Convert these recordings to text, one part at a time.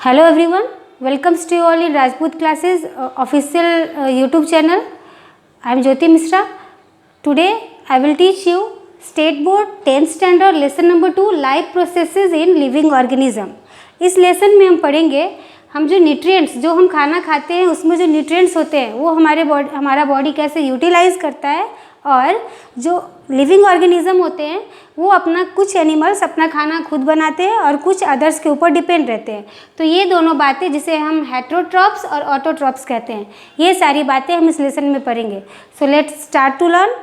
Hello everyone, welcomes to you all in Rajput Classes official YouTube channel. I am Jyoti Mishra. Today I will teach you State Board 10th Standard Lesson number 2 Life Processes in Living Organism. इस lesson में हम पढ़ेंगे हम जो nutrients जो हम खाना खाते हैं उसमें जो न्यूट्रिएंट्स होते हैं वो हमारा बॉडी कैसे यूटिलाइज करता है, और जो लिविंग ऑर्गेनिज्म होते हैं वो अपना कुछ एनिमल्स अपना खाना खुद बनाते हैं और कुछ अदर्स के ऊपर डिपेंड रहते हैं। तो ये दोनों बातें जिसे हम हेटेरोट्रॉप्स और ऑटोट्रॉप्स कहते हैं, ये सारी बातें हम इस लेसन में पढ़ेंगे। So let's start to learn.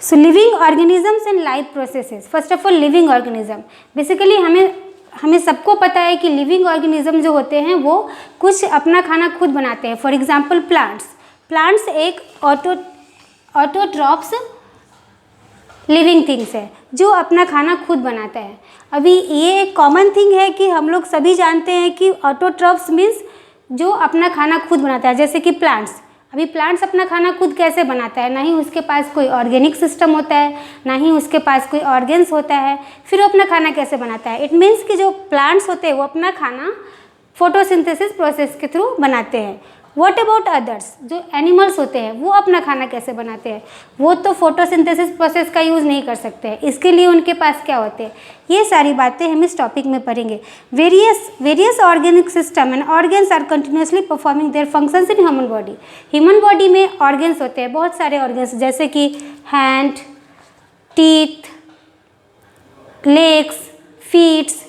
So living organisms and life processes. First of all living organism, basically हमें सबको पता है कि लिविंग ऑर्गेनिज्म जो होते हैं वो कुछ अपना खाना खुद बनाते हैं। फॉर एग्जांपल प्लांट्स एक ऑटोट्रॉप्स लिविंग थिंग्स है जो अपना खाना खुद बनाता है। अभी ये एक कॉमन थिंग है कि हम लोग सभी जानते हैं कि ऑटोट्रॉप्स मीन्स जो अपना खाना खुद बनाता है, जैसे कि प्लांट्स। अभी प्लांट्स अपना खाना खुद कैसे बनाता है, ना ही उसके पास कोई ऑर्गेनिक सिस्टम होता है, ना ही उसके पास कोई ऑर्गेन्स होता है, फिर वो अपना खाना कैसे बनाता है। इट मीन्स कि जो प्लांट्स होते हैं वो अपना खाना फोटोसिंथेसिस प्रोसेस के थ्रू बनाते हैं। व्हाट अबाउट अदर्स, जो एनिमल्स होते हैं वो अपना खाना कैसे बनाते हैं? वो तो फोटोसिंथेसिस प्रोसेस का यूज़ नहीं कर सकते हैं, इसके लिए उनके पास क्या होते हैं, ये सारी बातें हम इस टॉपिक में पढ़ेंगे। Various organic system and organs are continuously performing their functions in human body. Human body में ऑर्गेन्स होते हैं, बहुत सारे ऑर्गेन्स, जैसे कि हैंड, टीथ, लेग्स, फीट्स,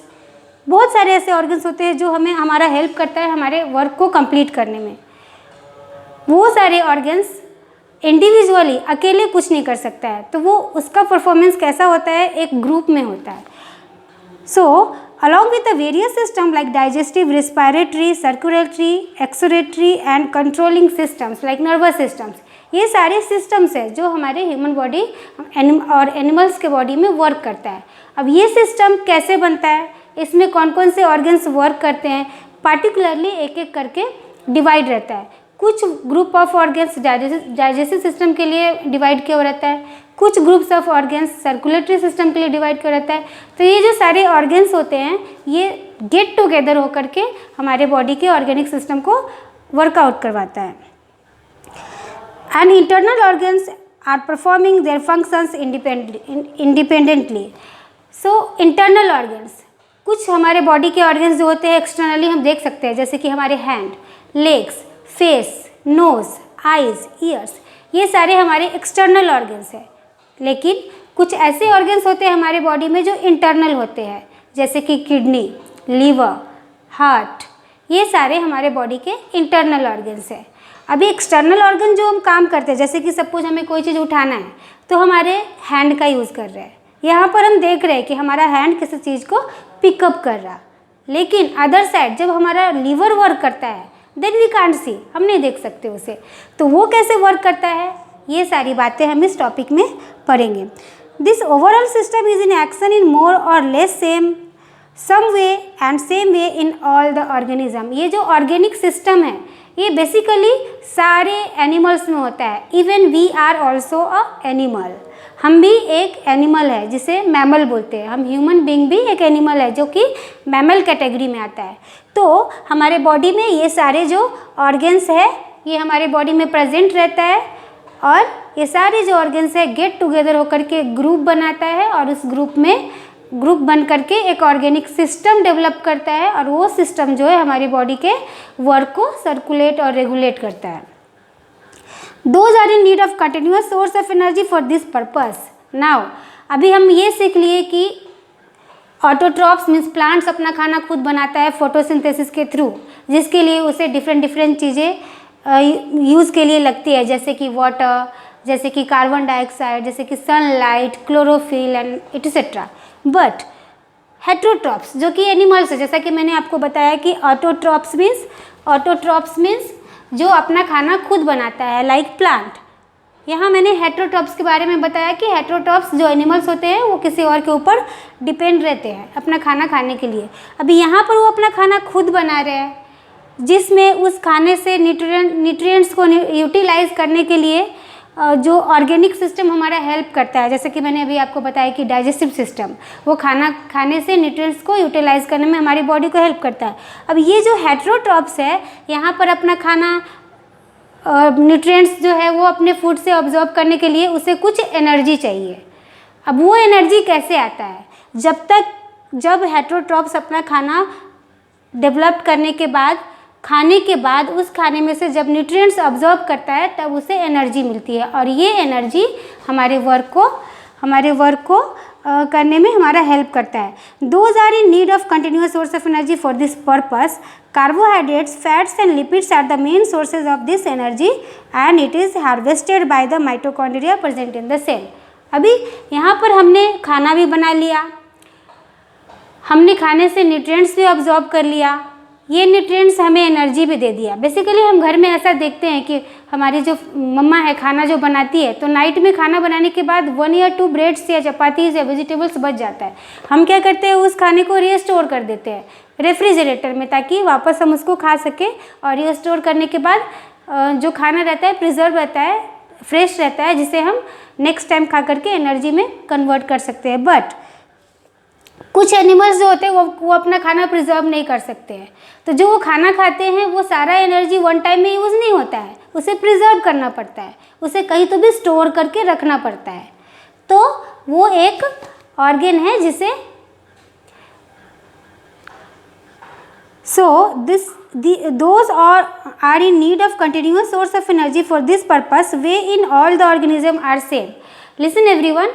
बहुत सारे ऐसे ऑर्गेन्स होते हैं जो हमें हमारा हेल्प करता है हमारे वर्क को कंप्लीट करने में। वो सारे ऑर्गेन्स इंडिविजुअली अकेले कुछ नहीं कर सकता है, तो वो उसका परफॉर्मेंस कैसा होता है, एक ग्रुप में होता है। So along with the various system like digestive, respiratory, circulatory, excretory and controlling systems like nervous systems, ये सारे सिस्टम्स है जो हमारे ह्यूमन बॉडी और एनिमल्स के बॉडी में वर्क करता है। अब ये सिस्टम कैसे बनता है, इसमें कौन कौन से ऑर्गन्स वर्क करते हैं, पार्टिकुलरली एक एक करके डिवाइड रहता है। कुछ group of organs digestive system के लिए डिवाइड किया हुआ रहता है, कुछ groups of organs circulatory system के लिए डिवाइड किया रहता है। तो ये जो सारे ऑर्गन्स होते हैं ये गेट टुगेदर होकर के हमारे बॉडी के ऑर्गेनिक सिस्टम को वर्कआउट करवाता है। And internal organs are performing their functions independently. So internal organs, कुछ हमारे बॉडी के ऑर्गन्स जो होते हैं एक्सटर्नली हम देख सकते हैं, जैसे कि हमारे hand, legs, face, nose, eyes, ears, ये सारे हमारे एक्सटर्नल ऑर्गन्स हैं। लेकिन कुछ ऐसे ऑर्गन्स होते हैं हमारे बॉडी में जो इंटरनल होते हैं, जैसे कि किडनी, लीवर, हार्ट, ये सारे हमारे बॉडी के इंटरनल ऑर्गन्स हैं। अभी एक्सटर्नल ऑर्गन जो हम काम करते हैं, जैसे कि सपोज हमें कोई चीज़ उठाना है तो हमारे हैंड का यूज़ कर रहे हैं। यहाँ पर हम देख रहे हैं कि हमारा हैंड किसी चीज़ को पिकअप कर रहा, लेकिन अदर साइड जब हमारा लीवर वर्क करता है देन वी कांट सी, हम नहीं देख सकते उसे, तो वो कैसे वर्क करता है, ये सारी बातें हम इस टॉपिक में पढ़ेंगे। This overall system is in action in more और less some way and same way in all the organism. ये जो ऑर्गेनिक सिस्टम है ये बेसिकली सारे एनिमल्स में होता है। Even we are also a animal, हम भी एक एनिमल है जिसे मैमल बोलते हैं। हम ह्यूमन बीइंग भी एक एनिमल है जो कि मैमल कैटेगरी में आता है। तो हमारे बॉडी में ये सारे जो ऑर्गन्स है ये हमारे बॉडी में प्रेजेंट रहता है, और ये सारे जो ऑर्गन्स है गेट टुगेदर होकर के ग्रुप बनाता है, और उस ग्रुप बन करके एक ऑर्गेनिक सिस्टम डेवलप करता है, और वो सिस्टम जो है हमारी बॉडी के वर्क को सर्कुलेट और रेगुलेट करता है। Those are in need of continuous source of energy for this purpose. Now, अभी हम ये सीख लिए कि ऑटोट्रॉप्स मीन्स प्लांट्स अपना खाना खुद बनाता है फोटोसिंथेसिस के थ्रू, जिसके लिए उसे डिफरेंट चीज़ें यूज़ के लिए लगती है, जैसे कि वाटर, जैसे कि कार्बन डाइऑक्साइड, जैसे कि sunlight, chlorophyll and etcetera. But heterotrophs जो कि एनिमल्स है, जैसा कि मैंने आपको बताया कि ऑटोट्रॉप्स मीन्स जो अपना खाना खुद बनाता है, लाइक प्लांट। यहाँ मैंने हेटेरोट्रॉप्स के बारे में बताया कि हेटेरोट्रॉप्स जो एनिमल्स होते हैं वो किसी और के ऊपर डिपेंड रहते हैं अपना खाना खाने के लिए। अभी यहाँ पर वो अपना खाना खुद बना रहे हैं, जिसमें उस खाने से न्यूट्रिएंट्स को यूटिलाइज करने के लिए जो ऑर्गेनिक सिस्टम हमारा हेल्प करता है, जैसे कि मैंने अभी आपको बताया कि डाइजेस्टिव सिस्टम, वो खाना खाने से न्यूट्रिएंट्स को यूटिलाइज करने में हमारी बॉडी को हेल्प करता है। अब ये जो हेटेरोट्रॉप्स है, यहाँ पर अपना खाना न्यूट्रिएंट्स जो है वो अपने फूड से ऑब्जॉर्ब करने के लिए उसे कुछ एनर्जी चाहिए। अब वो एनर्जी कैसे आता है? जब हेटेरोट्रॉप्स अपना खाना डेवलप करने के बाद, खाने के बाद, उस खाने में से जब न्यूट्रिएंट्स ऑब्जॉर्ब करता है तब उसे एनर्जी मिलती है, और ये एनर्जी हमारे वर्क को करने में हमारा हेल्प करता है। Those are in need of continuous source of energy for this purpose. Carbohydrates, fats and lipids are the main sources of this energy and it is harvested by the mitochondria present in the cell. अभी यहाँ पर हमने खाना भी बना लिया, हमने खाने से न्यूट्रिएंट्स भी ऑब्जॉर्ब कर लिया, ये न्यूट्रिएंट्स हमें एनर्जी भी दे दिया। बेसिकली हम घर में ऐसा देखते हैं कि हमारी जो मम्मा है खाना जो बनाती है, तो नाइट में खाना बनाने के बाद 1 या 2 ब्रेड्स या चपातीज या वेजिटेबल्स बच जाता है, हम क्या करते हैं, उस खाने को रीस्टोर कर देते हैं रेफ्रिजरेटर में, ताकि वापस हम उसको खा सकें। और रीस्टोर करने के बाद जो खाना रहता है प्रिजर्व रहता है, फ्रेश रहता है, जिसे हम नेक्स्ट टाइम खा करके एनर्जी में कन्वर्ट कर सकते हैं। बट कुछ एनिमल्स जो होते हैं वो अपना खाना प्रिजर्व नहीं कर सकते हैं, तो जो वो खाना खाते हैं वो सारा एनर्जी वन टाइम में यूज़ नहीं होता है, उसे प्रिजर्व करना पड़ता है, उसे कहीं तो भी स्टोर करके रखना पड़ता है। तो वो एक ऑर्गन है जिसे those are in need of continuous source of energy for this purpose. Way in all the organism are same. Listen everyone,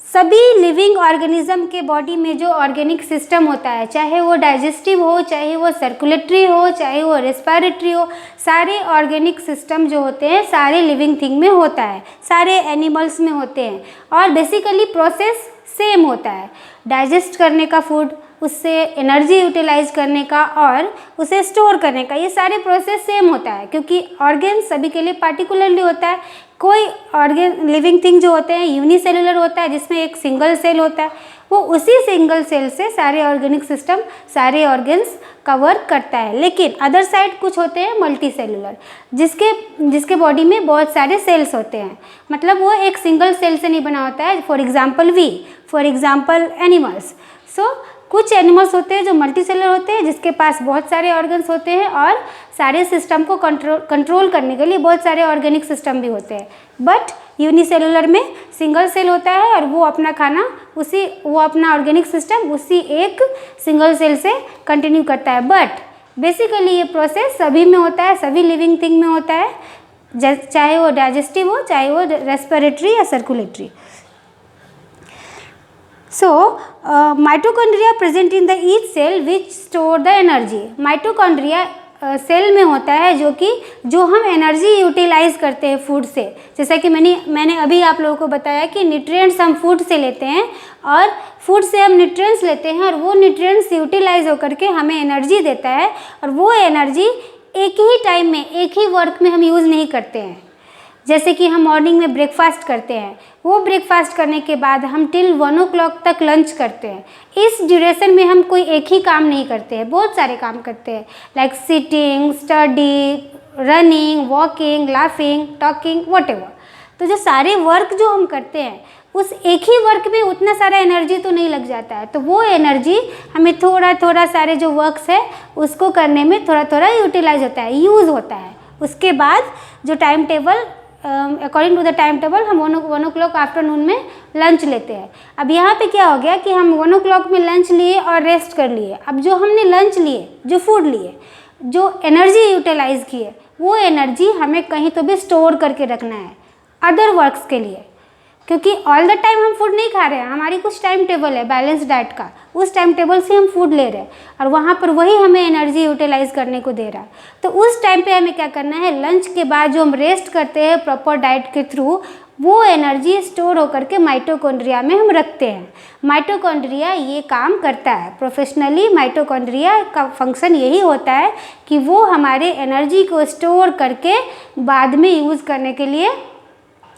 सभी लिविंग ऑर्गेनिज्म के बॉडी में जो ऑर्गेनिक सिस्टम होता है, चाहे वो डाइजेस्टिव हो, चाहे वो सर्कुलेटरी हो, चाहे वो रेस्पिरेटरी हो, सारे ऑर्गेनिक सिस्टम जो होते हैं सारे लिविंग थिंग में होता है, सारे एनिमल्स में होते हैं, और बेसिकली प्रोसेस सेम होता है। डाइजेस्ट करने का फूड, उससे एनर्जी यूटिलाइज करने का और उसे स्टोर करने का, ये सारे प्रोसेस सेम होता है, क्योंकि ऑर्गेन सभी के लिए पार्टिकुलरली होता है। कोई ऑर्गेन लिविंग थिंग जो होते हैं यूनिसेलुलर होता है, जिसमें एक सिंगल सेल होता है, वो उसी सिंगल सेल से सारे ऑर्गेनिक सिस्टम, सारे ऑर्गन्स का वर्क करता है। लेकिन अदर साइड कुछ होते हैं मल्टी सेलुलर, जिसके बॉडी में बहुत सारे सेल्स होते हैं, मतलब वो एक सिंगल सेल से नहीं बना होता है। For example animals. कुछ एनिमल्स होते हैं जो मल्टी सेलुलर होते हैं, जिसके पास बहुत सारे ऑर्गन्स होते हैं और सारे सिस्टम को कंट्रोल करने के लिए बहुत सारे ऑर्गेनिक सिस्टम भी होते हैं। बट यूनिसेलुलर में सिंगल सेल होता है और वो अपना खाना वो अपना ऑर्गेनिक सिस्टम उसी एक सिंगल सेल से कंटिन्यू करता है। बट बेसिकली ये प्रोसेस सभी में होता है, सभी लिविंग थिंग में होता है, चाहे वो डाइजेस्टिव हो, चाहे वो रेस्पिरेटरी या circulatory. Mitochondria present in the each cell which store the energy. Mitochondria cell में होता है जो हम एनर्जी यूटिलाइज करते हैं फूड से। जैसा कि मैंने अभी आप लोगों को बताया कि न्यूट्रिएंट्स हम फूड से लेते हैं और फूड से हम न्यूट्रिएंट्स लेते हैं, और वो न्यूट्रिएंट्स यूटिलाइज होकर के हमें एनर्जी देता है, और वो एनर्जी एक ही टाइम में, एक ही वर्क में हम यूज़ नहीं करते हैं। जैसे कि हम मॉर्निंग में ब्रेकफास्ट करते हैं, वो ब्रेकफास्ट करने के बाद हम टिल 1 o'clock तक लंच करते हैं। इस ड्यूरेशन में हम कोई एक ही काम नहीं करते हैं, बहुत सारे काम करते हैं, like sitting, study, running, walking, laughing, talking, whatever. तो जो सारे वर्क जो हम करते हैं, उस एक ही वर्क में उतना सारा एनर्जी तो नहीं लग जाता है, तो वो एनर्जी हमें थोड़ा थोड़ा सारे जो वर्क्स है उसको करने में थोड़ा थोड़ा यूटिलाइज होता है, यूज़ होता है। उसके बाद जो time table, according to the time table हम 1 o'clock आफ्टरनून में लंच लेते हैं। अब यहाँ पे क्या हो गया कि हम 1 o'clock में लंच लिए और रेस्ट कर लिए। अब जो हमने लंच लिए, जो फूड लिए, जो एनर्जी यूटिलाइज किए, वो एनर्जी हमें कहीं तो भी स्टोर करके रखना है अदर वर्क्स के लिए, क्योंकि ऑल द टाइम हम फूड नहीं खा रहे हैं, हमारी कुछ टाइम टेबल है बैलेंस डाइट का, उस टाइम टेबल से हम फूड ले रहे हैं और वहाँ पर वही हमें एनर्जी यूटिलाइज करने को दे रहा है। तो उस टाइम पे हमें क्या करना है, लंच के बाद जो हम रेस्ट करते हैं प्रॉपर डाइट के थ्रू, वो एनर्जी स्टोर होकर के माइटोकॉन्ड्रिया में हम रखते हैं। माइटोकॉन्ड्रिया ये काम करता है प्रोफेशनली। माइटोकॉन्ड्रिया का फंक्शन यही होता है कि वो हमारे एनर्जी को स्टोर करके बाद में यूज़ करने के लिए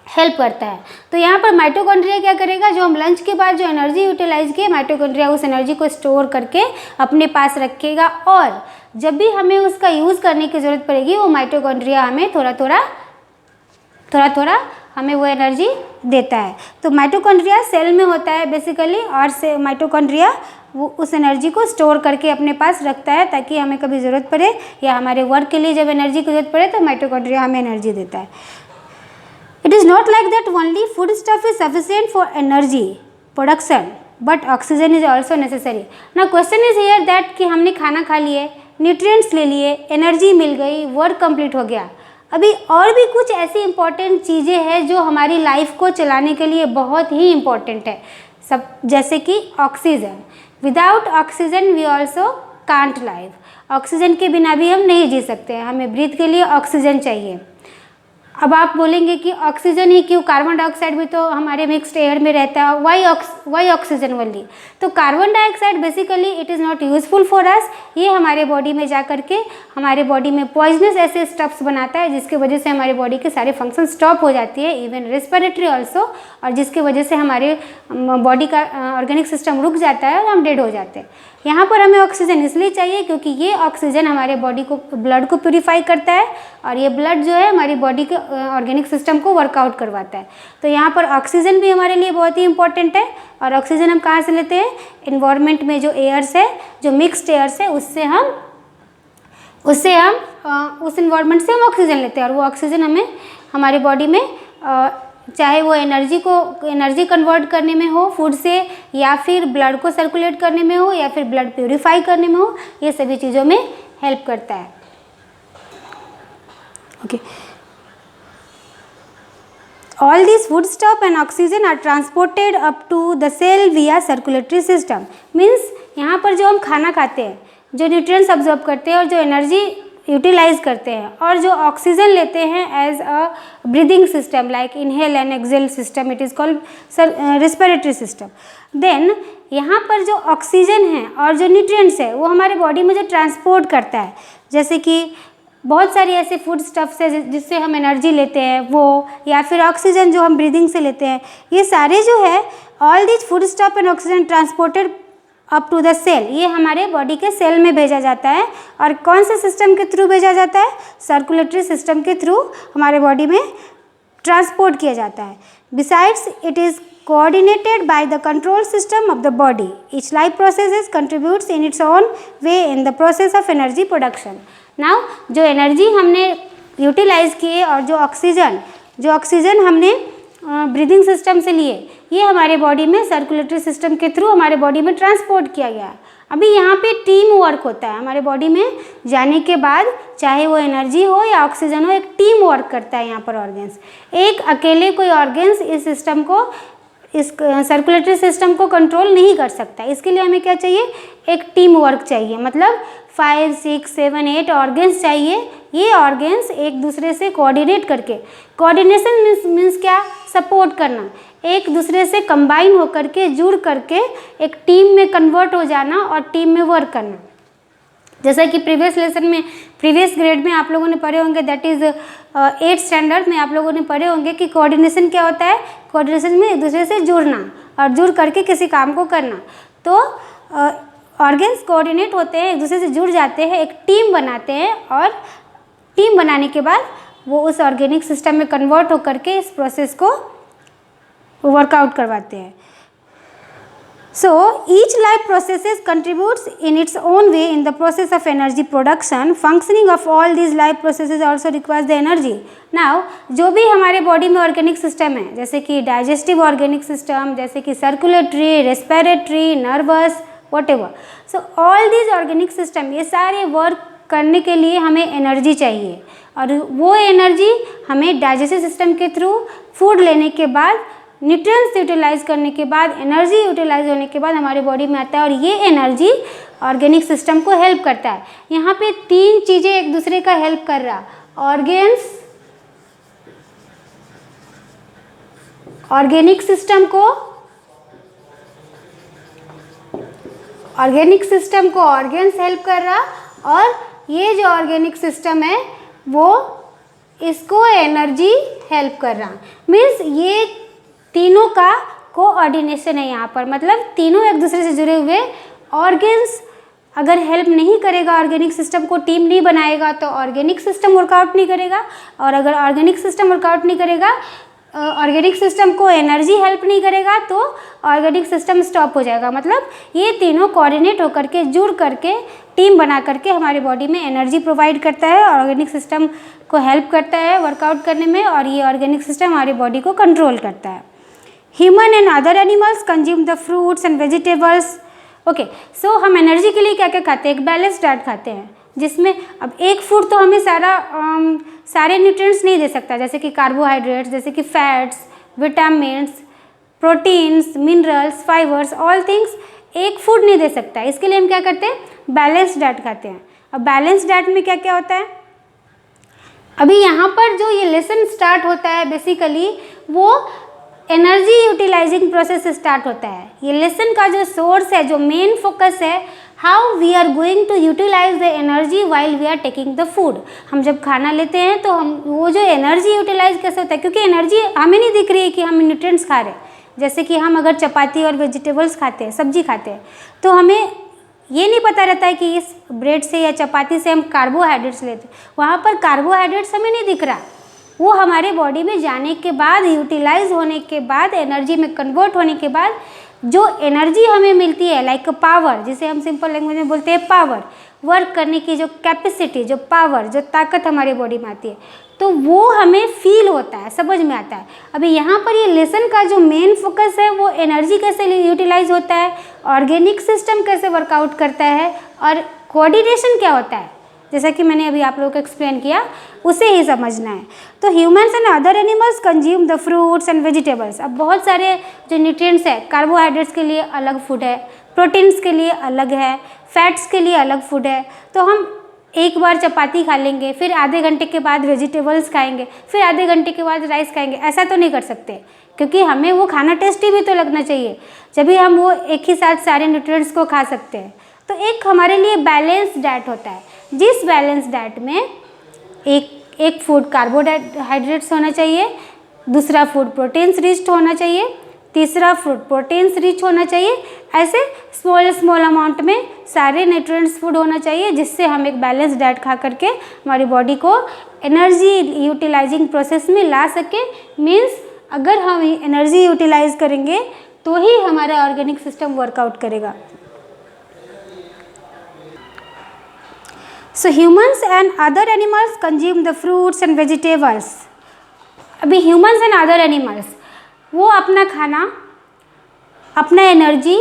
हेल्प करता है। तो यहाँ पर माइटोकॉन्ड्रिया क्या करेगा, जो हम लंच के बाद जो एनर्जी यूटिलाइज किए, माइटोकॉन्ड्रिया उस एनर्जी को स्टोर करके अपने पास रखेगा, और जब भी हमें उसका यूज़ करने की ज़रूरत पड़ेगी, वो माइटोकॉन्ड्रिया हमें थोड़ा थोड़ा हमें वो एनर्जी देता है। तो माइटोकॉन्ड्रिया सेल में होता है बेसिकली, और से माइटोकॉन्ड्रिया वो उस एनर्जी को स्टोर करके अपने पास रखता है ताकि हमें कभी ज़रूरत पड़े या हमारे वर्क के लिए जब एनर्जी की ज़रूरत पड़े तो माइटोकॉन्ड्रिया हमें एनर्जी देता है। It is not like that only food stuff is sufficient for energy production but oxygen is also necessary. ना क्वेश्चन इज हियर दैट कि हमने खाना खा लिए, न्यूट्रिएंट्स ले लिए, एनर्जी मिल गई, वर्क कंप्लीट हो गया, अभी और भी कुछ ऐसी इंपॉर्टेंट चीज़ें हैं जो हमारी लाइफ को चलाने के लिए बहुत ही इम्पॉर्टेंट है, सब जैसे कि oxygen. Without oxygen we also can't live. Oxygen के बिना भी हम नहीं जी सकते हैं, हमें ब्रीथ के लिए ऑक्सीजन चाहिए। अब आप बोलेंगे कि ऑक्सीजन ही क्यों, कार्बन डाइऑक्साइड भी तो हमारे मिक्स्ड एयर में रहता है, वाई ऑक्सीजन ओनली। तो carbon dioxide basically it is not useful for us. ये हमारे बॉडी में जा करके हमारे बॉडी में पॉइजनस ऐसे स्टफ्स बनाता है जिसकी वजह से हमारे बॉडी के सारे फंक्शन स्टॉप हो जाती है, इवन रेस्पिरेटरी ऑल्सो, और जिसकी वजह से हमारे बॉडी का ऑर्गेनिक सिस्टम रुक जाता है और हम डेड हो जाते हैं। यहाँ पर हमें ऑक्सीजन इसलिए चाहिए क्योंकि ये ऑक्सीजन हमारे बॉडी को, ब्लड को प्यूरिफाई करता है, और ये ब्लड जो है हमारी बॉडी के ऑर्गेनिक सिस्टम को वर्कआउट करवाता है। तो यहाँ पर ऑक्सीजन भी हमारे लिए बहुत ही इंपॉर्टेंट है। और ऑक्सीजन हम कहाँ से लेते हैं? इन्वायरमेंट में जो एयर्स है, जो मिक्स्ड एयर्स है, उससे हम उस इन्वायरमेंट से हम ऑक्सीजन लेते हैं, और वो ऑक्सीजन हमें हमारे बॉडी में चाहे वो एनर्जी कन्वर्ट करने में हो फूड से, या फिर ब्लड को सर्कुलेट करने में हो, या फिर ब्लड प्यूरिफाई करने में हो, ये सभी चीज़ों में हेल्प करता है। Okay, all these foodstuff and oxygen are transported up to the cell via circulatory system। Means यहाँ पर जो हम खाना खाते हैं, जो न्यूट्रिएंट्स अब्जॉर्ब करते हैं और जो एनर्जी यूटिलाइज करते हैं, और जो ऑक्सीजन लेते हैं as a breathing system like inhale and exhale system, it is called respiratory system. Then यहाँ पर जो ऑक्सीजन है और जो न्यूट्रिएंट्स है वो हमारे बॉडी में जो ट्रांसपोर्ट करता है, जैसे कि बहुत सारी ऐसे फूड स्टफ्स है जिससे हम एनर्जी लेते हैं वो, या फिर ऑक्सीजन जो हम ब्रीदिंग से लेते हैं, ये सारे जो है all this food stuff and oxygen transported up to the cell, ये हमारे बॉडी के सेल में भेजा जाता है। और कौन से सिस्टम के थ्रू भेजा जाता है? सर्कुलेटरी सिस्टम के थ्रू हमारे बॉडी में ट्रांसपोर्ट किया जाता है। Besides it is coordinated by the control system of the body. Each life processes contributes in its own way in the process of energy production. Now जो energy हमने utilise किए और जो ऑक्सीजन हमने ब्रीदिंग सिस्टम से लिए, ये हमारे बॉडी में सर्कुलेटरी सिस्टम के थ्रू हमारे बॉडी में ट्रांसपोर्ट किया गया। अभी यहाँ पे टीम वर्क होता है हमारे बॉडी में जाने के बाद, चाहे वो एनर्जी हो या ऑक्सीजन हो, एक टीम वर्क करता है यहाँ पर ऑर्गेन्स। एक अकेले कोई ऑर्गेन्स इस सिस्टम को, इस सर्कुलेटरी सिस्टम को कंट्रोल नहीं कर सकता। इसके लिए हमें क्या चाहिए? एक टीम वर्क चाहिए, मतलब 5, 6, 7, 8 ऑर्गेन्स चाहिए। ये ऑर्गेन्स एक दूसरे से कोऑर्डिनेट करके, कोऑर्डिनेशन मीन्स क्या? सपोर्ट करना, एक दूसरे से कंबाइन होकर के, जुड़ करके एक टीम में कन्वर्ट हो जाना और टीम में वर्क करना। जैसा कि प्रीवियस ग्रेड में आप लोगों ने पढ़े होंगे, दैट इज़ 8th स्टैंडर्ड में आप लोगों ने पढ़े होंगे कि कोऑर्डिनेशन क्या होता है? कोऑर्डिनेशन में एक दूसरे से जुड़ना और जुड़ करके किसी काम को करना। तो ऑर्गेन्स कोऑर्डिनेट होते हैं, एक दूसरे से जुड़ जाते हैं, एक टीम बनाते हैं, और टीम बनाने के बाद वो उस ऑर्गेनिक सिस्टम में कन्वर्ट होकर के इस प्रोसेस को वर्कआउट करवाते हैं। So each life processes contributes in its own way in the process of energy production. Functioning of all these life processes also requires the energy. Now जो भी हमारे बॉडी में ऑर्गेनिक सिस्टम है, जैसे कि डाइजेस्टिव ऑर्गेनिक सिस्टम, जैसे कि circulatory, respiratory, nervous, whatever, so all these organic system, ये सारे वर्क करने के लिए हमें एनर्जी चाहिए, और वो एनर्जी हमें डाइजेस्टिव सिस्टम के थ्रू फूड लेने के बाद, न्यूट्रिएंट्स यूटिलाइज करने के बाद, एनर्जी यूटिलाइज होने के बाद हमारे बॉडी में आता है, और ये एनर्जी ऑर्गेनिक सिस्टम को हेल्प करता है। यहाँ पे 3 चीज़ें एक दूसरे का हेल्प कर रहा, ऑर्गेनिक सिस्टम को ऑर्गेन्स हेल्प कर रहा, और ये जो ऑर्गेनिक सिस्टम है वो इसको एनर्जी हेल्प कर रहा। मीन्स ये तीनों का कोऑर्डिनेशन है यहाँ पर, मतलब तीनों एक दूसरे से जुड़े हुए। ऑर्गेन्स अगर हेल्प नहीं करेगा ऑर्गेनिक सिस्टम को, टीम नहीं बनाएगा, तो ऑर्गेनिक सिस्टम वर्कआउट नहीं करेगा, और अगर ऑर्गेनिक सिस्टम वर्कआउट नहीं करेगा ऑर्गेनिक सिस्टम को एनर्जी हेल्प नहीं करेगा तो ऑर्गेनिक सिस्टम स्टॉप हो जाएगा। मतलब ये तीनों कोऑर्डिनेट होकर के, जुड़ करके, टीम बना करके हमारे बॉडी में एनर्जी प्रोवाइड करता है, ऑर्गेनिक सिस्टम को हेल्प करता है वर्कआउट करने में, और ये ऑर्गेनिक सिस्टम हमारी बॉडी को कंट्रोल करता है। Human and other animals consume the fruits and vegetables. Okay, so हम एनर्जी के लिए क्या क्या खाते हैं? एक बैलेंस डाइट खाते हैं, जिसमें अब एक फूड तो हमें सारे न्यूट्रिएंट्स नहीं दे सकता, जैसे कि कार्बोहाइड्रेट्स, जैसे कि fats, vitamins, proteins, minerals, fibres, all things एक फूड नहीं दे सकता। इसके लिए हम क्या करते हैं? बैलेंस डाइट खाते हैं। अब बैलेंस डाइट में क्या क्या होता है? अभी यहाँ पर जो ये लेसन स्टार्ट होता है बेसिकली वो एनर्जी यूटिलाइजिंग प्रोसेस स्टार्ट होता है। ये लेसन का जो सोर्स है, जो मेन फोकस है, how we are going to utilize the energy while we are taking the food. हम जब खाना लेते हैं तो हम वो जो एनर्जी यूटिलाइज कैसे होता है, क्योंकि एनर्जी हमें नहीं दिख रही है कि हम न्यूट्रिएंट्स खा रहे हैं। जैसे कि हम अगर चपाती और वेजिटेबल्स खाते हैं, सब्जी खाते हैं, तो हमें ये नहीं पता रहता है कि इस ब्रेड से या चपाती से हम कार्बोहाइड्रेट्स लेते हैं। वहाँ पर कार्बोहाइड्रेट्स हमें नहीं दिख रहा, वो हमारे बॉडी में जाने के बाद, यूटिलाइज होने के बाद, एनर्जी में कन्वर्ट होने के बाद जो एनर्जी हमें मिलती है, लाइक पावर, जिसे हम सिंपल लैंग्वेज में बोलते हैं पावर, वर्क करने की जो कैपेसिटी, जो पावर, जो ताकत हमारे बॉडी में आती है, तो वो हमें फील होता है, समझ में आता है। अभी यहाँ पर ये लेसन का जो मेन फोकस है वो एनर्जी कैसे यूटिलाइज होता है, ऑर्गेनिक सिस्टम कैसे वर्कआउट करता है, और कोऑर्डिनेशन क्या होता है, जैसा कि मैंने अभी आप लोगों को एक्सप्लेन किया, उसे ही समझना है। तो humans and other animals consume the fruits and vegetables. अब बहुत सारे जो न्यूट्रिएंट्स है, कार्बोहाइड्रेट्स के लिए अलग फूड है, प्रोटीन्स के लिए अलग है, फैट्स के लिए अलग फूड है। तो हम एक बार चपाती खा लेंगे, फिर आधे घंटे के बाद वेजिटेबल्स खाएंगे, फिर आधे घंटे के बाद राइस खाएंगे, ऐसा तो नहीं कर सकते, क्योंकि हमें वो खाना टेस्टी भी तो लगना चाहिए, जब भी हम वो एक ही साथ सारे न्यूट्रिएंट्स को खा सकते हैं। तो एक हमारे लिए बैलेंस डाइट होता है, जिस बैलेंस डाइट में एक फूड कार्बोहाइड्रेट्स होना चाहिए, दूसरा फूड प्रोटीन्स रिच होना चाहिए, तीसरा फूड प्रोटीन्स रिच होना चाहिए, ऐसे स्मॉल अमाउंट में सारे न्यूट्रिएंट्स फूड होना चाहिए, जिससे हम एक बैलेंस डाइट खा करके हमारी बॉडी को एनर्जी यूटिलाइजिंग प्रोसेस में ला सके। मीन्स अगर हम एनर्जी यूटिलाइज करेंगे तो ही हमारा ऑर्गेनिक सिस्टम वर्कआउट करेगा। So humans and other animals consume the fruits and vegetables. अभी humans and other animals वो अपना खाना, अपना एनर्जी,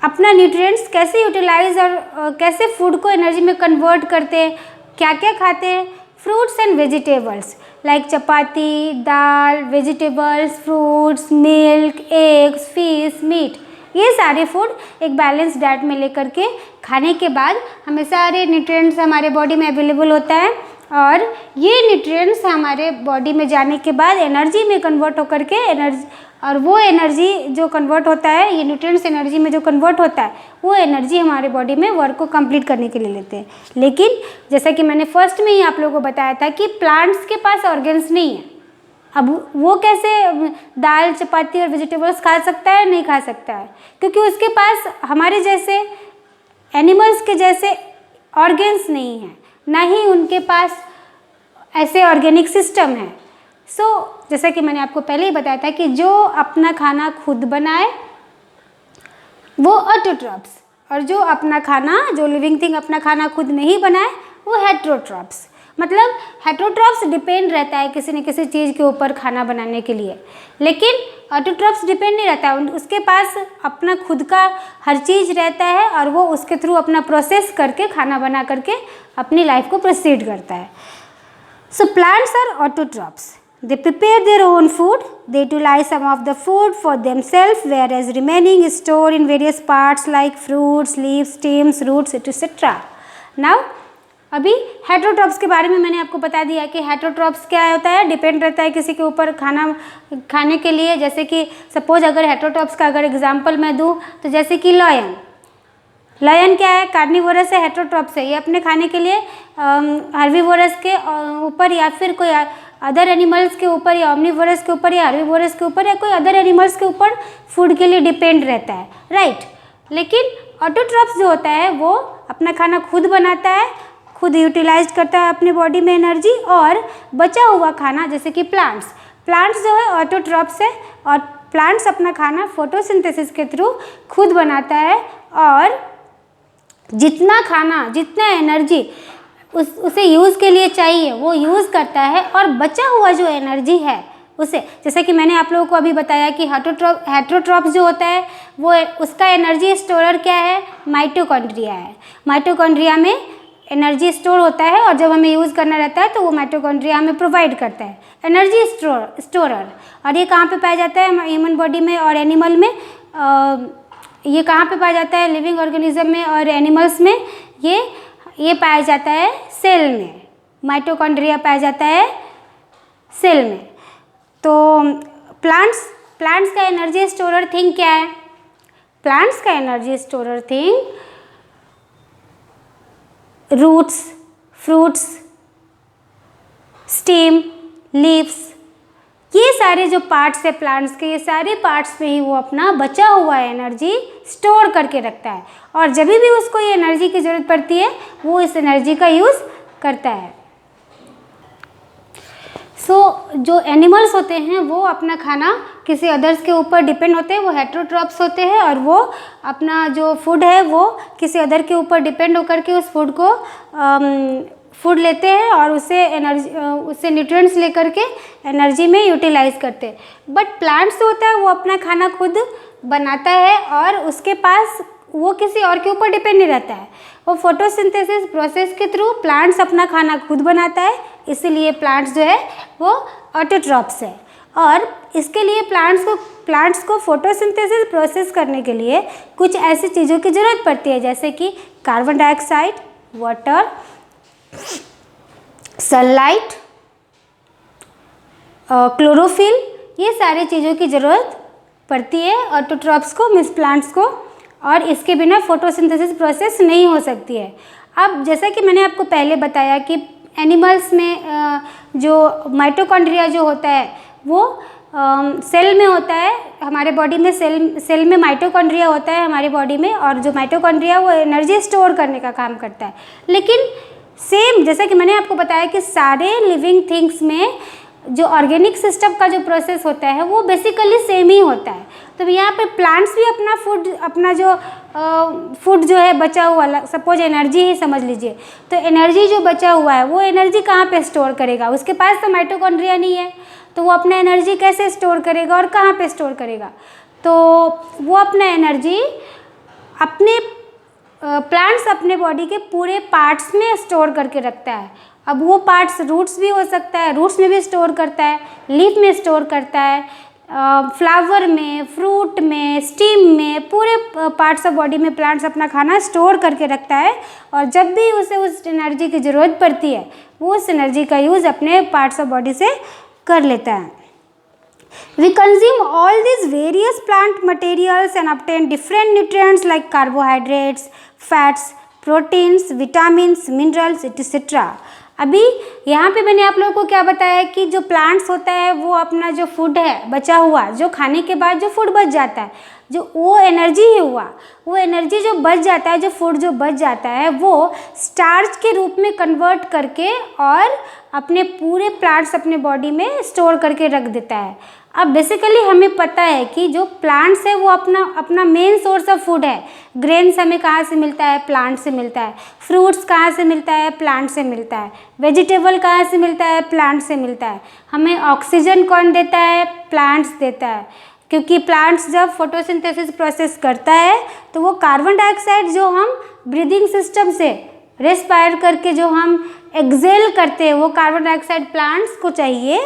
अपना न्यूट्रिएंट्स कैसे यूटिलाइज और कैसे फूड को एनर्जी में कन्वर्ट करते हैं, क्या क्या खाते हैं? Fruits and vegetables, like chapati, dal, vegetables, fruits, milk, eggs, fish, meat, ये सारे फूड एक बैलेंस डाइट में लेकर के खाने के बाद हमें सारे न्यूट्रिएंट्स हमारे बॉडी में अवेलेबल होता है, और ये न्यूट्रिएंट्स हमारे बॉडी में जाने के बाद एनर्जी में कन्वर्ट होकर के एनर्जी, और वो एनर्जी जो कन्वर्ट होता है, ये न्यूट्रिएंट्स एनर्जी में जो कन्वर्ट होता है, वो एनर्जी हमारे बॉडी में वर्क को कंप्लीट करने के लिए लेते हैं। लेकिन जैसा कि मैंने फर्स्ट में ही आप लोगों को बताया था कि प्लांट्स के पास ऑर्गन्स नहीं है। अब वो कैसे दाल, चपाती और वेजिटेबल्स खा सकता है? नहीं खा सकता है, क्योंकि उसके पास हमारे जैसे एनिमल्स के जैसे ऑर्गन्स नहीं हैं, ना ही उनके पास ऐसे ऑर्गेनिक सिस्टम है। जैसा कि मैंने आपको पहले ही बताया था कि जो अपना खाना खुद बनाए वो ऑटोट्रॉप्स, और जो अपना खाना, जो लिविंग थिंग अपना खाना खुद नहीं बनाए वो हेट्रोट्रॉप्स। मतलब हेट्रोट्रॉप्स डिपेंड रहता है किसी न किसी चीज़ के ऊपर खाना बनाने के लिए, लेकिन ऑटोट्रॉप्स डिपेंड नहीं रहता है, उसके पास अपना खुद का हर चीज़ रहता है, और वो उसके थ्रू अपना प्रोसेस करके खाना बना करके अपनी लाइफ को प्रोसीड करता है। So plants are autotrophs, they prepare their own food, they utilize some of the food for themselves, whereas remaining is stored in various parts like fruits, leaves, stems, roots, etc. Now अभी heterotrophs के बारे में मैंने आपको बता दिया कि heterotrophs क्या होता है, डिपेंड रहता है किसी के ऊपर खाना खाने के लिए। जैसे कि सपोज अगर हेट्रोट्रॉप्स का अगर एग्जांपल मैं दूं तो जैसे कि लायन क्या है, कार्निवोरस है, हेट्रोट्रॉप्स है, ये अपने खाने के लिए हर्बीवोरस के ऊपर या फिर कोई अदर एनिमल्स के ऊपर या ऑमनीवोरस के ऊपर या हर्बीवोरस के ऊपर या कोई अदर एनिमल्स के ऊपर फूड के लिए डिपेंड रहता है, राइट। लेकिन ऑटोट्रॉप्स जो होता है वो अपना खाना खुद बनाता है, खुद यूटिलाइज करता है अपनी बॉडी में एनर्जी, और बचा हुआ खाना जैसे कि प्लांट्स जो है ऑटोट्रॉप्स है और प्लांट्स अपना खाना फोटोसिंथेसिस के थ्रू खुद बनाता है और जितना खाना, जितना एनर्जी उसे यूज़ के लिए चाहिए वो यूज़ करता है और बचा हुआ जो एनर्जी है उसे, जैसे कि मैंने आप लोगों को अभी बताया कि हेटरोट्रॉप्स जो होता है वो उसका एनर्जी स्टोरर क्या है, माइटोकॉन्ड्रिया है। माइटोकॉन्ड्रिया में एनर्जी स्टोर होता है और जब हमें यूज़ करना रहता है तो वो माइटोकॉन्ड्रिया हमें प्रोवाइड करता है एनर्जी स्टोरर। और ये कहाँ पे पाया जाता है, ह्यूमन बॉडी में और एनिमल में। ये कहाँ पे पाया जाता है, लिविंग ऑर्गेनिज्म में और एनिमल्स में। ये पाया जाता है सेल में, माइटोकॉन्ड्रिया पाया जाता है सेल में। तो प्लांट्स का एनर्जी स्टोरर थिंग क्या है, प्लांट्स का energy storer thing roots, fruits, stem, leaves, ये सारे जो पार्ट्स है प्लांट्स के, ये सारे पार्ट्स में ही वो अपना बचा हुआ एनर्जी स्टोर करके रखता है और जब भी उसको ये एनर्जी की ज़रूरत पड़ती है वो इस एनर्जी का यूज़ करता है। जो एनिमल्स होते हैं वो अपना खाना किसी अदर्स के ऊपर डिपेंड होते हैं, वो हेटरोट्रॉप्स होते हैं और वो अपना जो फूड है वो किसी अदर के ऊपर डिपेंड होकर के उस फूड को फूड लेते हैं और उससे न्यूट्रिएंट्स लेकर के एनर्जी में यूटिलाइज करते हैं। बट प्लांट्स जो होता है वो अपना खाना खुद बनाता है और उसके पास वो किसी और के ऊपर डिपेंड नहीं रहता है। वो फोटोसिंथेसिस प्रोसेस के थ्रू प्लांट्स अपना खाना खुद बनाता है, इसीलिए प्लांट्स जो है वो ऑटोट्रॉप्स है। और इसके लिए प्लांट्स को फोटोसिंथेसिस प्रोसेस करने के लिए कुछ ऐसी चीज़ों की ज़रूरत पड़ती है जैसे कि carbon dioxide, water, sunlight, chlorophyll, ये सारी चीज़ों की ज़रूरत पड़ती है ऑटोट्रॉप्स को, मीन्स प्लांट्स को, और इसके बिना फोटोसिंथेसिस प्रोसेस नहीं हो सकती है। अब जैसा कि मैंने आपको पहले बताया कि एनिमल्स में जो माइटोकॉन्ड्रिया जो होता है वो सेल में होता है, हमारे बॉडी में सेल में माइटोकॉन्ड्रिया होता है हमारी बॉडी में, और जो माइटोकॉन्ड्रिया वो एनर्जी स्टोर करने का काम करता है। लेकिन सेम जैसा कि मैंने आपको बताया कि सारे लिविंग थिंग्स में जो ऑर्गेनिक सिस्टम का जो प्रोसेस होता है वो बेसिकली सेम ही होता है। तो यहाँ पे प्लांट्स भी अपना जो फूड जो है बचा हुआ, सपोज एनर्जी ही समझ लीजिए, तो एनर्जी जो बचा हुआ है वो एनर्जी कहाँ पे स्टोर करेगा, उसके पास तो माइटोकॉन्ड्रिया नहीं है, तो वो अपना एनर्जी कैसे स्टोर करेगा और कहाँ पे स्टोर करेगा। तो वो अपना एनर्जी प्लांट्स अपने बॉडी के पूरे पार्ट्स में स्टोर करके रखता है। अब वो पार्ट्स रूट्स भी हो सकता है, रूट्स में भी स्टोर करता है, लीफ में स्टोर करता है, फ्लावर में, फ्रूट में, स्टीम में, पूरे पार्ट्स ऑफ बॉडी में प्लांट्स अपना खाना स्टोर करके रखता है और जब भी उसे उस एनर्जी की ज़रूरत पड़ती है वो उस एनर्जी का यूज़ अपने पार्ट्स ऑफ बॉडी से कर लेता है। We consume all these various plant materials and obtain different nutrients like carbohydrates, fats, proteins, vitamins, minerals, etc. अभी यहाँ पे मैंने आप लोगों को क्या बताया कि जो प्लांट्स होता है वो अपना जो फूड है बचा हुआ, जो खाने के बाद जो फूड बच जाता है, जो वो एनर्जी ही हुआ, वो एनर्जी जो बच जाता है, जो फूड जो बच जाता है वो स्टार्च के रूप में कन्वर्ट करके और अपने पूरे प्लांट्स अपने बॉडी में स्टोर करके रख देता है। अब बेसिकली हमें पता है कि जो प्लांट्स है वो अपना मेन सोर्स ऑफ फूड है। ग्रेन्स हमें कहाँ से मिलता है, प्लांट से मिलता है। फ्रूट्स कहाँ से मिलता है, प्लांट से मिलता है। वेजिटेबल कहाँ से मिलता है, प्लांट से मिलता है। हमें ऑक्सीजन कौन देता है, प्लांट्स देता है, क्योंकि प्लांट्स जब फोटोसिंथेसिस प्रोसेस करता है तो वो कार्बन डाइऑक्साइड जो हम ब्रीदिंग सिस्टम से रेस्पायर करके जो हम एक्सेल करते हैं वो कार्बन डाइऑक्साइड प्लांट्स को चाहिए,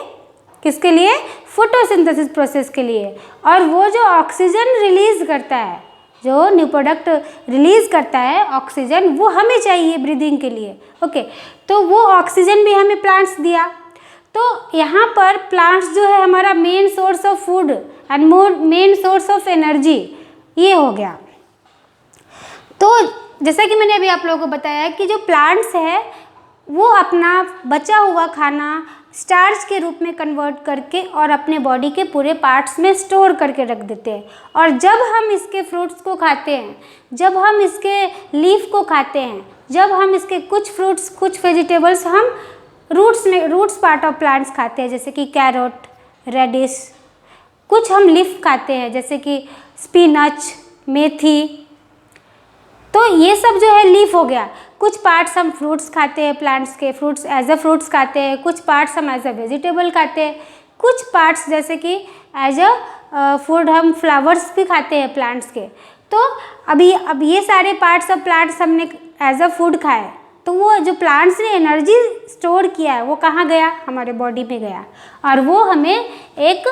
किसके लिए, फोटोसिंथेसिस प्रोसेस के लिए। और वो जो ऑक्सीजन रिलीज़ करता है, जो न्यू प्रोडक्ट रिलीज़ करता है ऑक्सीजन, वो हमें चाहिए ब्रीदिंग के लिए। ओके, तो वो ऑक्सीजन भी हमें प्लांट्स दिया। तो यहाँ पर प्लांट्स जो है हमारा main source of food and main source of energy, ये हो गया। तो जैसा कि मैंने अभी आप लोगों को बताया कि जो प्लांट्स है वो अपना बचा हुआ खाना स्टार्च के रूप में कन्वर्ट करके और अपने बॉडी के पूरे पार्ट्स में स्टोर करके रख देते हैं। और जब हम इसके फ्रूट्स को खाते हैं, जब हम इसके लीफ को खाते हैं, जब हम इसके कुछ फ्रूट्स, कुछ वेजिटेबल्स हम रूट्स पार्ट ऑफ प्लांट्स खाते हैं, जैसे कि कैरोट रेडिश। कुछ हम लीफ खाते हैं जैसे कि स्पिनच, मेथी, तो ये सब जो है लीफ हो गया। कुछ पार्ट्स हम फ्रूट्स खाते हैं, प्लांट्स के फ्रूट्स एज अ फ्रूट्स खाते हैं, कुछ पार्ट्स हम एज अ वेजिटेबल खाते हैं, कुछ पार्ट्स जैसे कि एज अ फूड हम फ्लावर्स भी खाते हैं प्लांट्स के। तो अब ये सारे पार्ट्स ऑफ प्लांट्स हमने एज अ फूड खाए, तो वो जो प्लांट्स ने एनर्जी स्टोर किया है वो कहाँ गया? हमारे बॉडी में गया, और वो हमें एक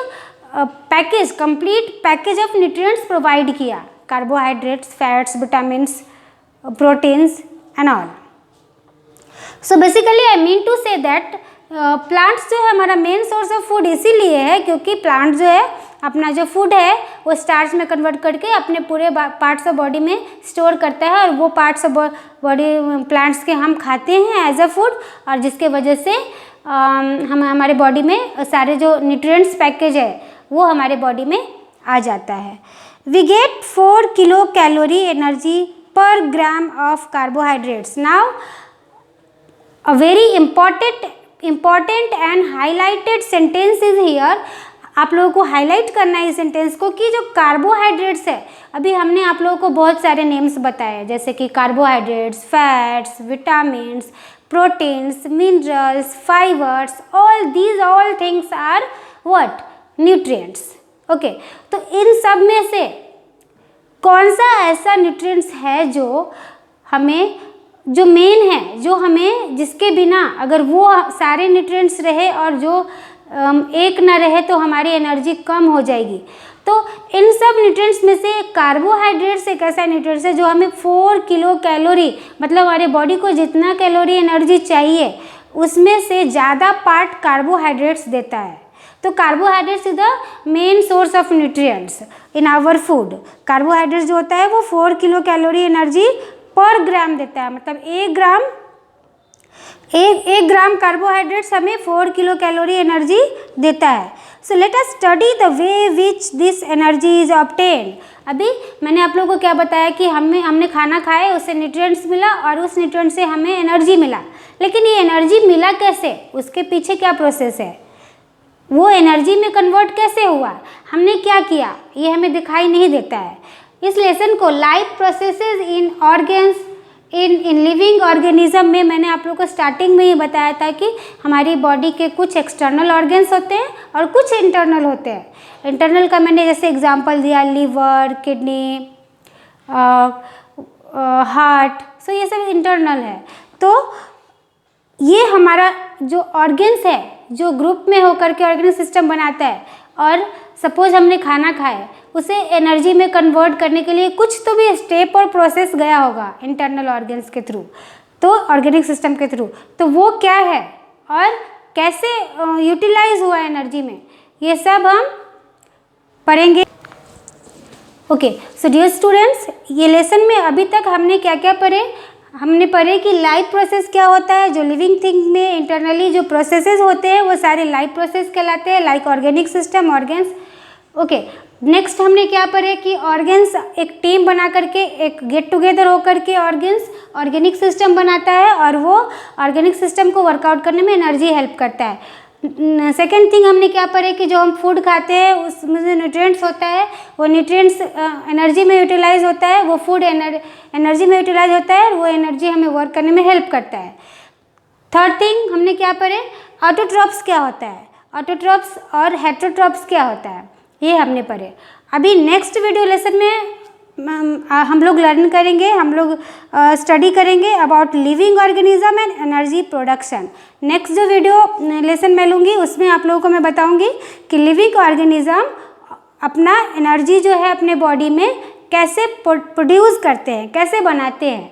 package, complete package of nutrients provide किया, carbohydrates, fats, vitamins, proteins and all. So basically I mean to say that plants जो है हमारा मेन सोर्स ऑफ फूड इसीलिए है क्योंकि प्लांट जो है अपना जो फूड है वो स्टार्च में कन्वर्ट करके अपने पूरे पार्ट्स ऑफ बॉडी में स्टोर करता है, और वो पार्ट्स ऑफ बॉडी प्लांट्स के हम खाते हैं एज अ फूड, और जिसके वजह से हम हमारे बॉडी में सारे जो न्यूट्रिएंट्स पैकेज है वो हमारे बॉडी में आ जाता है। We get 4 kilo calorie energy per gram of carbohydrates. Now a very important and highlighted sentence is here. आप लोगों को हाईलाइट करना है इस सेंटेंस को कि जो कार्बोहाइड्रेट्स है, अभी हमने आप लोगों को बहुत सारे नेम्स बताए जैसे कि carbohydrates, fats, vitamins, proteins, minerals, fibres, all things are what? Nutrients. Okay, तो इन सब में से कौन सा ऐसा न्यूट्रिएंट्स है जो हमें, जो मेन है, जो हमें, जिसके बिना अगर वो सारे न्यूट्रिएंट्स रहे और जो एक ना रहे तो हमारी एनर्जी कम हो जाएगी। तो इन सब न्यूट्रिएंट्स में से कार्बोहाइड्रेट्स एक ऐसा न्यूट्रिएंट्स है जो हमें 4 किलो कैलोरी, मतलब हमारे बॉडी को जितना कैलोरी एनर्जी चाहिए उसमें से ज़्यादा पार्ट कार्बोहाइड्रेट्स देता है। तो carbohydrates is the main source of nutrients in our food. Carbohydrates जो होता है वो 4 किलो कैलोरी एनर्जी पर ग्राम देता है, मतलब एक ग्राम कार्बोहाइड्रेट्स हमें 4 किलो कैलोरी एनर्जी देता है। So let us study the way which this energy is obtain. अभी मैंने आप लोगों को क्या बताया कि हमने खाना खाया, उससे न्यूट्रिएंट्स मिला और उस न्यूट्रिएंट से हमें एनर्जी मिला, लेकिन ये एनर्जी मिला कैसे, उसके पीछे क्या प्रोसेस है, वो एनर्जी में कन्वर्ट कैसे हुआ, हमने क्या किया, ये हमें दिखाई नहीं देता है। इस लेसन को life processes in organs in living organism में मैंने आप लोगों को स्टार्टिंग में ही बताया था कि हमारी बॉडी के कुछ एक्सटर्नल ऑर्गेन्स होते हैं और कुछ इंटरनल होते हैं। इंटरनल का मैंने जैसे एग्जांपल दिया, लीवर, किडनी, हार्ट, सो ये सब इंटरनल है। तो ये हमारा जो ऑर्गेन्स है जो ग्रुप में होकर के ऑर्गेनिक सिस्टम बनाता है, और सपोज हमने खाना खाया, उसे एनर्जी में कन्वर्ट करने के लिए कुछ तो भी स्टेप और प्रोसेस गया होगा इंटरनल ऑर्गेन्स के थ्रू, तो ऑर्गेनिक सिस्टम के थ्रू, तो वो क्या है और कैसे यूटिलाइज हुआ एनर्जी में, ये सब हम पढ़ेंगे। ओके, सो डियर स्टूडेंट्स, ये लेसन में अभी तक हमने क्या क्या पढ़े, हमने पढ़े कि लाइफ प्रोसेस क्या होता है, जो लिविंग थिंग में इंटरनली जो प्रोसेसेस होते हैं वो सारे लाइफ प्रोसेस कहलाते हैं, like organic system, organs. Okay, next हमने क्या पढ़े कि ऑर्गेन्स एक टीम बना करके, एक गेट टुगेदर होकर के ऑर्गेन्स ऑर्गेनिक सिस्टम बनाता है, और वो ऑर्गेनिक सिस्टम को वर्कआउट करने में एनर्जी हेल्प करता है। सेकेंड थिंग हमने क्या पढ़े कि जो हम फूड खाते हैं उसमें जो न्यूट्रिएंट्स होता है वो न्यूट्रिएंट्स एनर्जी में यूटिलाइज होता है, वो फूड एनर्जी में यूटिलाइज होता है और वो एनर्जी हमें वर्क करने में हेल्प करता है। थर्ड थिंग हमने क्या पढ़े, ऑटोट्रॉप्स क्या होता है, ऑटोट्रॉप्स और हेटेरोट्रॉप्स क्या होता है, ये हमने पढ़े। अभी नेक्स्ट वीडियो लेसन में हम लोग लर्न करेंगे, हम लोग स्टडी करेंगे about living organism and energy production. Next जो वीडियो लेसन मैं लूँगी उसमें आप लोगों को मैं बताऊँगी कि लिविंग ऑर्गेनिज्म अपना एनर्जी जो है अपने बॉडी में कैसे प्रोड्यूस करते हैं, कैसे बनाते हैं।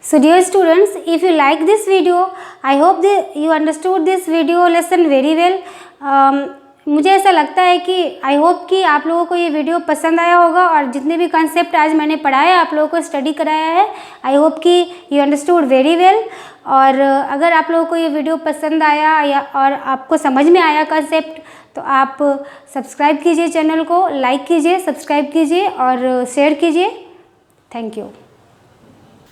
So dear students, if you like this video, I hope that you understood this video lesson very well. मुझे ऐसा लगता है कि आई होप कि आप लोगों को ये वीडियो पसंद आया होगा, और जितने भी कंसेप्ट आज मैंने पढ़ाया आप लोगों को स्टडी कराया है, आई होप कि यू अंडरस्टूड वेरी वेल। और अगर आप लोगों को ये वीडियो पसंद आया या और आपको समझ में आया कंसेप्ट, तो आप सब्सक्राइब कीजिए चैनल को, लाइक कीजिए, सब्सक्राइब कीजिए और शेयर कीजिए। Thank you.